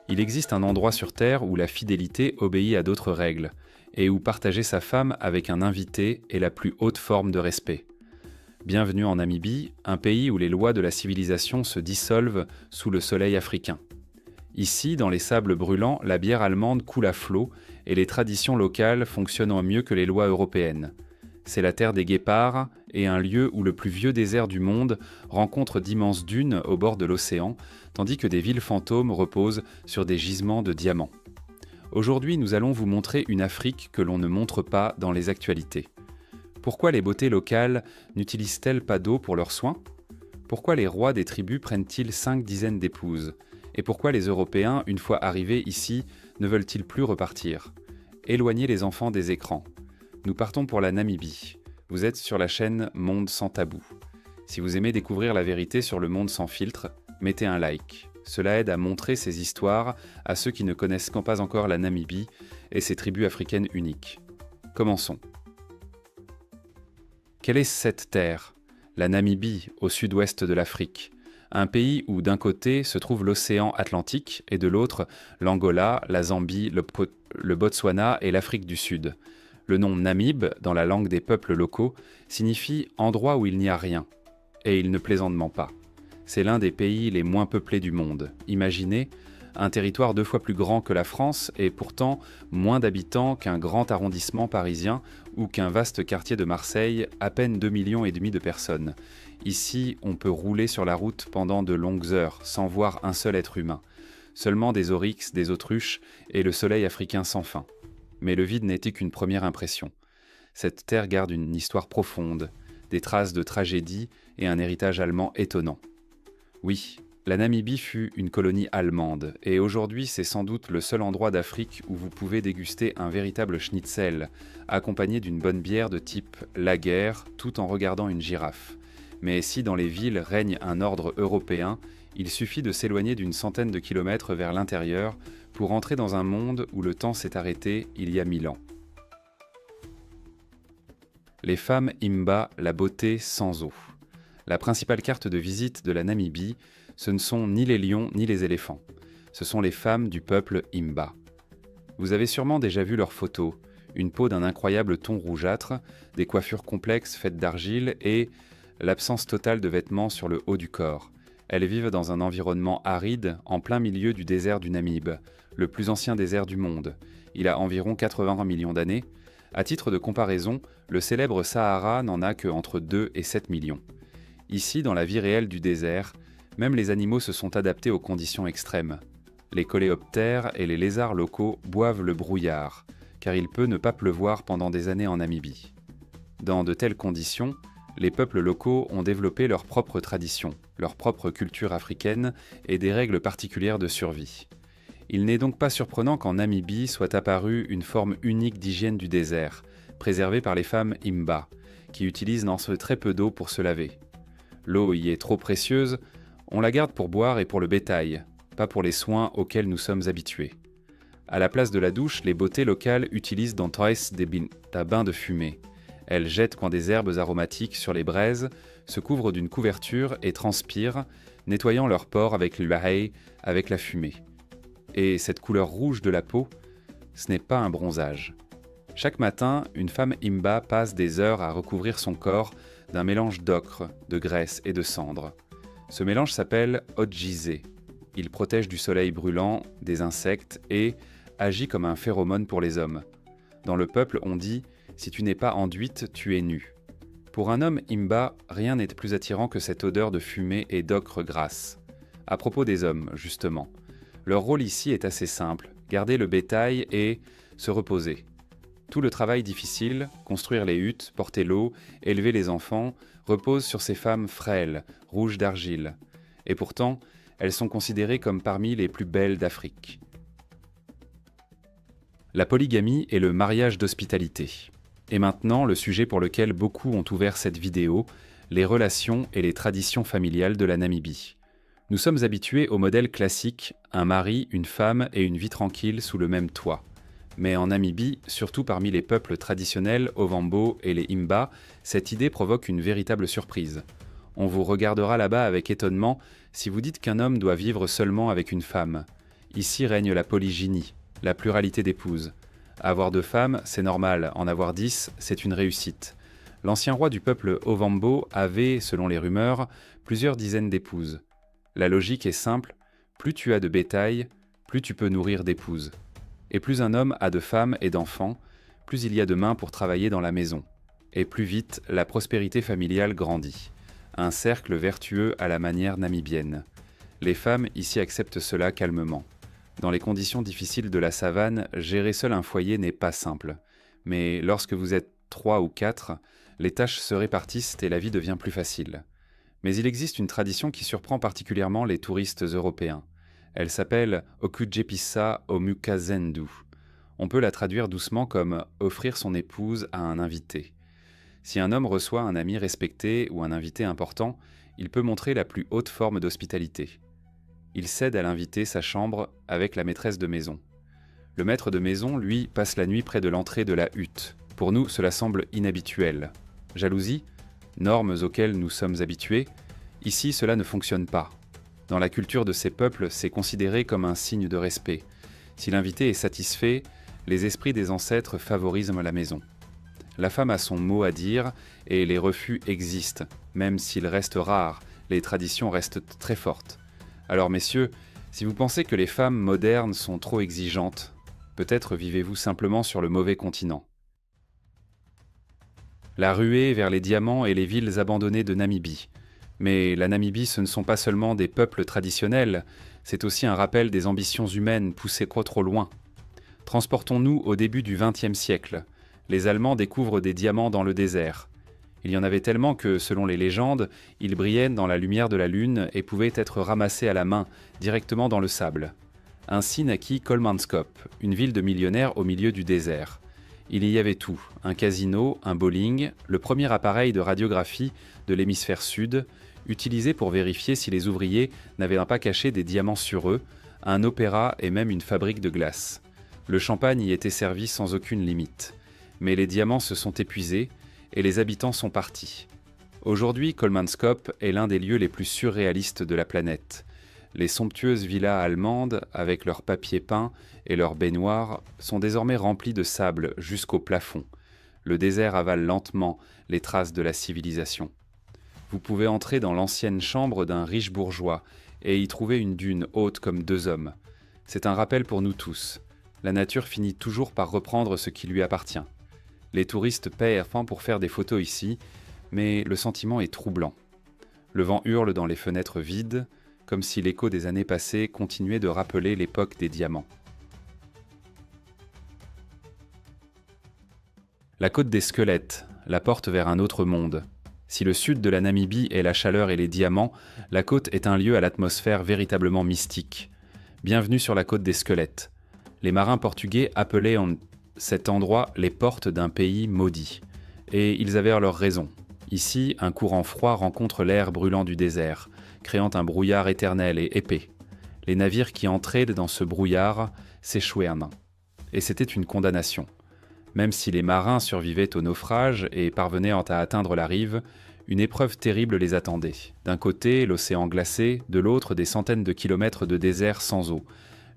Il existe un endroit sur Terre où la fidélité obéit à d'autres règles, et où partager sa femme avec un invité est la plus haute forme de respect. Bienvenue en Namibie, un pays où les lois de la civilisation se dissolvent sous le soleil africain. Ici, dans les sables brûlants, la bière allemande coule à flot et les traditions locales fonctionnent mieux que les lois européennes. C'est la terre des guépards et un lieu où le plus vieux désert du monde rencontre d'immenses dunes au bord de l'océan, tandis que des villes fantômes reposent sur des gisements de diamants. Aujourd'hui, nous allons vous montrer une Afrique que l'on ne montre pas dans les actualités. Pourquoi les beautés locales n'utilisent-elles pas d'eau pour leurs soins ? Pourquoi les rois des tribus prennent-ils 5 dizaines d'épouses ? Et pourquoi les Européens, une fois arrivés ici, ne veulent-ils plus repartir ? Éloignez les enfants des écrans. Nous partons pour la Namibie. Vous êtes sur la chaîne Monde sans tabou. Si vous aimez découvrir la vérité sur le monde sans filtre, mettez un like. Cela aide à montrer ces histoires à ceux qui ne connaissent pas encore la Namibie et ses tribus africaines uniques. Commençons. Quelle est cette terre ? La Namibie, au sud-ouest de l'Afrique. Un pays où d'un côté se trouve l'océan Atlantique et de l'autre l'Angola, la Zambie, le Botswana et l'Afrique du Sud. Le nom Namib, dans la langue des peuples locaux, signifie « endroit où il n'y a rien ». Et il ne plaisantement pas. C'est l'un des pays les moins peuplés du monde. Imaginez, un territoire 2 fois plus grand que la France et pourtant moins d'habitants qu'un grand arrondissement parisien ou qu'un vaste quartier de Marseille, à peine 2,5 millions de personnes. Ici, on peut rouler sur la route pendant de longues heures sans voir un seul être humain. Seulement des oryx, des autruches et le soleil africain sans fin. Mais le vide n'était qu'une première impression. Cette terre garde une histoire profonde, des traces de tragédie et un héritage allemand étonnant. Oui, la Namibie fut une colonie allemande, et aujourd'hui c'est sans doute le seul endroit d'Afrique où vous pouvez déguster un véritable schnitzel, accompagné d'une bonne bière de type lager, tout en regardant une girafe. Mais si dans les villes règne un ordre européen, il suffit de s'éloigner d'une centaine de kilomètres vers l'intérieur pour entrer dans un monde où le temps s'est arrêté il y a 1000 ans. Les femmes Imba, la beauté sans eau. La principale carte de visite de la Namibie, ce ne sont ni les lions ni les éléphants. Ce sont les femmes du peuple Imba. Vous avez sûrement déjà vu leurs photos, une peau d'un incroyable ton rougeâtre, des coiffures complexes faites d'argile et l'absence totale de vêtements sur le haut du corps. Elles vivent dans un environnement aride, en plein milieu du désert du Namib, le plus ancien désert du monde. Il a environ 80 millions d'années. À titre de comparaison, le célèbre Sahara n'en a que entre 2 et 7 millions. Ici, dans la vie réelle du désert, même les animaux se sont adaptés aux conditions extrêmes. Les coléoptères et les lézards locaux boivent le brouillard, car il peut ne pas pleuvoir pendant des années en Namibie. Dans de telles conditions, les peuples locaux ont développé leurs propres traditions, leur propre culture africaine et des règles particulières de survie. Il n'est donc pas surprenant qu'en Namibie soit apparue une forme unique d'hygiène du désert, préservée par les femmes Imba, qui utilisent dans ce très peu d'eau pour se laver. L'eau y est trop précieuse, on la garde pour boire et pour le bétail, pas pour les soins auxquels nous sommes habitués. À la place de la douche, les beautés locales utilisent dans Toys des bains de fumée. Elles jettent coin des herbes aromatiques sur les braises, se couvrent d'une couverture et transpirent, nettoyant leurs pores avec l'huaï, avec la fumée. Et cette couleur rouge de la peau, ce n'est pas un bronzage. Chaque matin, une femme Imba passe des heures à recouvrir son corps d'un mélange d'ocre, de graisse et de cendre. Ce mélange s'appelle Odjizé. Il protège du soleil brûlant, des insectes et agit comme un phéromone pour les hommes. Dans le peuple, on dit « si tu n'es pas enduite, tu es nue ». Pour un homme Imba, rien n'est plus attirant que cette odeur de fumée et d'ocre grasse. À propos des hommes, justement, leur rôle ici est assez simple, garder le bétail et se reposer. Tout le travail difficile, construire les huttes, porter l'eau, élever les enfants, repose sur ces femmes frêles, rouges d'argile. Et pourtant, elles sont considérées comme parmi les plus belles d'Afrique. La polygamie est le mariage d'hospitalité. Et maintenant, le sujet pour lequel beaucoup ont ouvert cette vidéo, les relations et les traditions familiales de la Namibie. Nous sommes habitués au modèle classique, un mari, une femme et une vie tranquille sous le même toit. Mais en Namibie, surtout parmi les peuples traditionnels, Ovambo et les Imba, cette idée provoque une véritable surprise. On vous regardera là-bas avec étonnement si vous dites qu'un homme doit vivre seulement avec une femme. Ici règne la polygynie, la pluralité d'épouses. Avoir 2 femmes, c'est normal, en avoir 10, c'est une réussite. L'ancien roi du peuple Ovambo avait, selon les rumeurs, plusieurs dizaines d'épouses. La logique est simple, plus tu as de bétail, plus tu peux nourrir d'épouses. Et plus un homme a de femmes et d'enfants, plus il y a de mains pour travailler dans la maison. Et plus vite, la prospérité familiale grandit. Un cercle vertueux à la manière namibienne. Les femmes ici acceptent cela calmement. Dans les conditions difficiles de la savane, gérer seul un foyer n'est pas simple. Mais lorsque vous êtes 3 ou 4, les tâches se répartissent et la vie devient plus facile. Mais il existe une tradition qui surprend particulièrement les touristes européens. Elle s'appelle Okujepissa Omukazendu. On peut la traduire doucement comme « offrir son épouse à un invité ». Si un homme reçoit un ami respecté ou un invité important, il peut montrer la plus haute forme d'hospitalité. Il cède à l'invité sa chambre avec la maîtresse de maison. Le maître de maison, lui, passe la nuit près de l'entrée de la hutte. Pour nous, cela semble inhabituel. Jalousie, normes auxquelles nous sommes habitués, ici cela ne fonctionne pas. Dans la culture de ces peuples, c'est considéré comme un signe de respect. Si l'invité est satisfait, les esprits des ancêtres favorisent la maison. La femme a son mot à dire et les refus existent. Même s'ils restent rares, les traditions restent très fortes. Alors messieurs, si vous pensez que les femmes modernes sont trop exigeantes, peut-être vivez-vous simplement sur le mauvais continent. La ruée vers les diamants et les villes abandonnées de Namibie. Mais la Namibie, ce ne sont pas seulement des peuples traditionnels, c'est aussi un rappel des ambitions humaines poussées trop loin. Transportons-nous au début du XXe siècle. Les Allemands découvrent des diamants dans le désert. Il y en avait tellement que, selon les légendes, ils brillaient dans la lumière de la lune et pouvaient être ramassés à la main, directement dans le sable. Ainsi naquit Kolmanskop, une ville de millionnaires au milieu du désert. Il y avait tout, un casino, un bowling, le premier appareil de radiographie de l'hémisphère sud, utilisé pour vérifier si les ouvriers n'avaient pas caché des diamants sur eux, un opéra et même une fabrique de glace. Le champagne y était servi sans aucune limite. Mais les diamants se sont épuisés et les habitants sont partis. Aujourd'hui, Kolmanskop est l'un des lieux les plus surréalistes de la planète. Les somptueuses villas allemandes, avec leurs papiers peints et leurs baignoires, sont désormais remplies de sable jusqu'au plafond. Le désert avale lentement les traces de la civilisation. Vous pouvez entrer dans l'ancienne chambre d'un riche bourgeois et y trouver une dune haute comme 2 hommes. C'est un rappel pour nous tous. La nature finit toujours par reprendre ce qui lui appartient. Les touristes paient enfin pour faire des photos ici, mais le sentiment est troublant. Le vent hurle dans les fenêtres vides, comme si l'écho des années passées continuait de rappeler l'époque des diamants. La côte des squelettes, la porte vers un autre monde. Si le sud de la Namibie est la chaleur et les diamants, la côte est un lieu à l'atmosphère véritablement mystique. Bienvenue sur la côte des squelettes. Les marins portugais appelaient cet endroit les portes d'un pays maudit. Et ils avaient leur raison. Ici, un courant froid rencontre l'air brûlant du désert, créant un brouillard éternel et épais. Les navires qui entraient dans ce brouillard s'échouaient. Et c'était une condamnation. Même si les marins survivaient au naufrage et parvenaient à atteindre la rive, une épreuve terrible les attendait. D'un côté, l'océan glacé, de l'autre, des centaines de kilomètres de désert sans eau.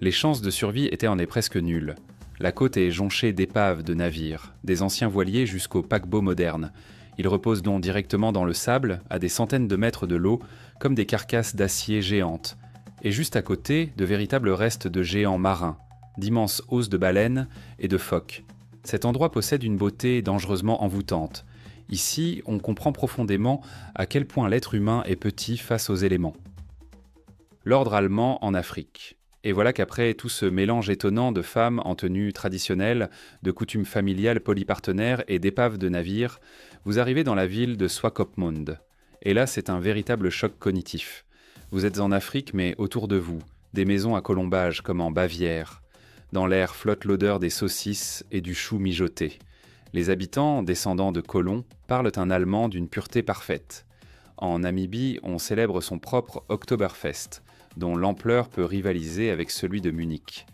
Les chances de survie étaient presque nulles. La côte est jonchée d'épaves de navires, des anciens voiliers jusqu'aux paquebots modernes. Ils reposent donc directement dans le sable, à des centaines de mètres de l'eau, comme des carcasses d'acier géantes. Et juste à côté, de véritables restes de géants marins, d'immenses hausses de baleines et de phoques. Cet endroit possède une beauté dangereusement envoûtante. Ici, on comprend profondément à quel point l'être humain est petit face aux éléments. L'ordre allemand en Afrique. Et voilà qu'après tout ce mélange étonnant de femmes en tenue traditionnelle, de coutumes familiales polypartenaires et d'épaves de navires, vous arrivez dans la ville de Swakopmund. Et là, c'est un véritable choc cognitif. Vous êtes en Afrique, mais autour de vous, des maisons à colombages comme en Bavière. Dans l'air flotte l'odeur des saucisses et du chou mijoté. Les habitants, descendants de colons, parlent un allemand d'une pureté parfaite. En Namibie, on célèbre son propre Oktoberfest, dont l'ampleur peut rivaliser avec celui de Munich.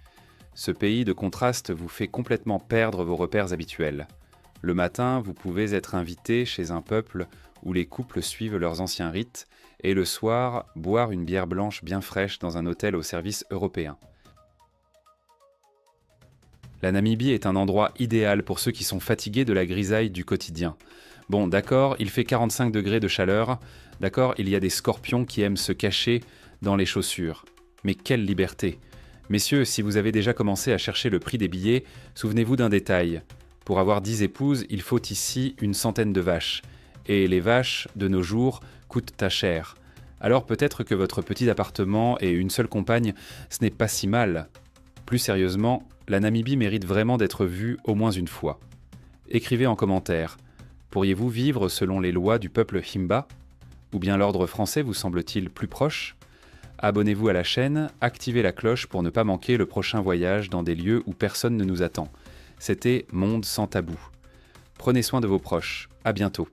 Ce pays de contraste vous fait complètement perdre vos repères habituels. Le matin, vous pouvez être invité chez un peuple où les couples suivent leurs anciens rites, et le soir, boire une bière blanche bien fraîche dans un hôtel au service européen. La Namibie est un endroit idéal pour ceux qui sont fatigués de la grisaille du quotidien. Bon, d'accord, il fait 45 degrés de chaleur, d'accord, il y a des scorpions qui aiment se cacher dans les chaussures. Mais quelle liberté! Messieurs, si vous avez déjà commencé à chercher le prix des billets, souvenez-vous d'un détail. Pour avoir 10 épouses, il faut ici une centaine de vaches. Et les vaches, de nos jours, coûtent à cher. Alors peut-être que votre petit appartement et une seule compagne, ce n'est pas si mal. Plus sérieusement, la Namibie mérite vraiment d'être vue au moins une fois. Écrivez en commentaire. Pourriez-vous vivre selon les lois du peuple Himba? Ou bien l'ordre français vous semble-t-il plus proche? Abonnez-vous à la chaîne, activez la cloche pour ne pas manquer le prochain voyage dans des lieux où personne ne nous attend. C'était Monde sans tabou. Prenez soin de vos proches. À bientôt.